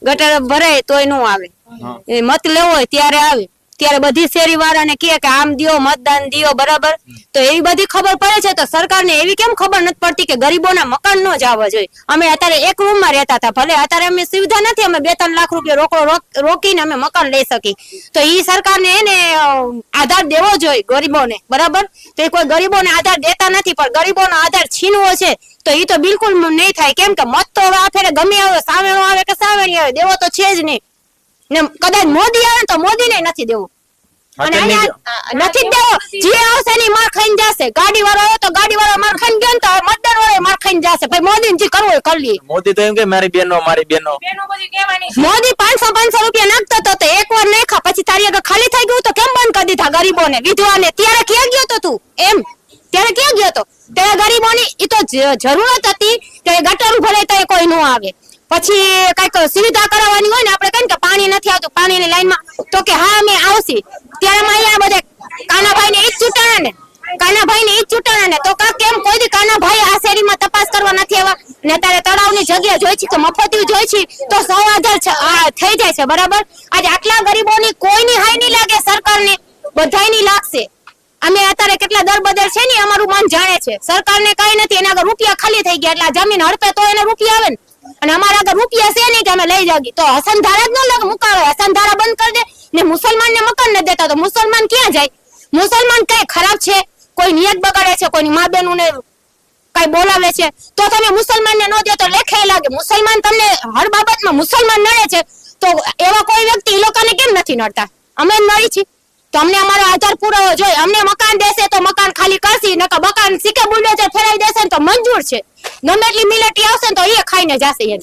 ગટર ભરાય તોય નો આવે, મત લેવો હોય ત્યારે આવે, ત્યારે બધી શેરી વાળાને કહે કે આમ દિયો, મતદાન દિયો, બરાબર. તો એવી બધી ખબર પડે છે, તો સરકારને એવી કેમ ખબર નથી પડતી કે ગરીબોના મકાન નો જ આવવા જોઈએ. અમે અત્યારે એક રૂમમાં રહેતા હતા, ભલે અત્યારે અમે સુવિધા નથી, અમે 2-3 લાખ રૂપિયા રોકડો રોકીને અમે મકાન લઈ શકી. તો ઈ સરકારને એને આધાર દેવો જોઈએ ગરીબોને, બરાબર. તો એ કોઈ ગરીબોને આધાર દેતા નથી, પણ ગરીબોનો આધાર છીનવો છે તો ઈ તો બિલકુલ નહીં થાય. કેમ કે મત તો હવે આ ફેરે ગમે આવે, સાવેણો આવે કે સાવેણી આવે, દેવો તો છે જ નહીં. ને કદાચ મોદી આવે તો મોદી ને નથી દેવું, અને નથી દેવો. જે આવશે એની માર ખાઈને જશે. ગાડી વાળો આવ્યો તો ગાડી વાળો માર ખાઈને ગયો તો મતદાર વાળો માર ખાઈને જશે. ભાઈ મોદી ને જે કરવું હોય કરી લે. મોદી તો એમ કે મારી બેનો મોદી 500 રૂપિયા નાખતો હતો તો એકવાર નાખા, પછી તારી આગળ ખાલી થઈ ગયું તો કેમ બંધ કરી દીધા ગરીબોને, વિધવાને? ત્યારે ક્યાં ગયો તો તું? એમ ત્યારે ક્યાં ગયો તો? ત્યારે ગરીબોની ઈ તો જરૂરત હતી કે ગટર ભરે તો કોઈ નો આવે. પછી કઈક સુવિધા કરાવવાની હોય ને, આપણે કહીએ કે પાણી નથી આવતું, પાણીની લાઈનમાં, તો કે હા અમે આવશી. ત્યારે અહીંયા બધા કાનાભાઈ ને ઈ જ ચૂંટાણા ને, કાનાભાઈ ને ઈ જ ચૂંટાણા ને. તો કેમ કોઈ દી કાનાભાઈ આ શેરીમાં તપાસ કરવા નથી આવ્યા? ને ત્યારે તળાવની જગ્યા જોઈ છે તો મફતી જોઈ છે તો 100,000 થઈ જાય છે, બરાબર. આજે આટલા ગરીબોની કોઈની હાઈ નહીં લાગે, સરકારને બધાયની લાગશે. અમે અત્યારે કેટલા દરબદર છે ને અમારું મન જાણે છે. સરકારને કઈ નથી, એના આગળ રૂપિયા ખાલી થઈ ગયા એટલે જમીન હડપે તો એને રૂપિયા આવે ને, અને અમારા આગળ રૂપિયા છે નહીં કે અમે લઈ જાગી. તો હસનધારા જ ન મુકાવે, હસનધારા બંધ કરી દે ને મુસલમાન ને મકાન ન દેતા તો મુસલમાન ક્યાં જાય? મુસલમાન કઈ ખરાબ છે? કોઈ નિયત બગાડે છે, કોઈની મા બેનું ને કઈ બોલાવે છે તો તમે મુસલમાન ને ન દે તો લેખે લાગે. મુસલમાન તમને હર બાબતમાં મુસલમાન નડે છે તો એવા કોઈ વ્યક્તિ એ લોકોને કેમ નથી નડતા? અમે નડી છીએ તો અમને અમારો આધાર પુરાવો જોઈએ. અમને મકાન દેશે તો મકાન ખાલી કરશી, નકર મકાન સિક્કે બુલડોઝર ફેરાવી દેશે તો મંજૂર છે. ગમે એટલી મિલેટી આવશે તો એ ખાઈને જશે.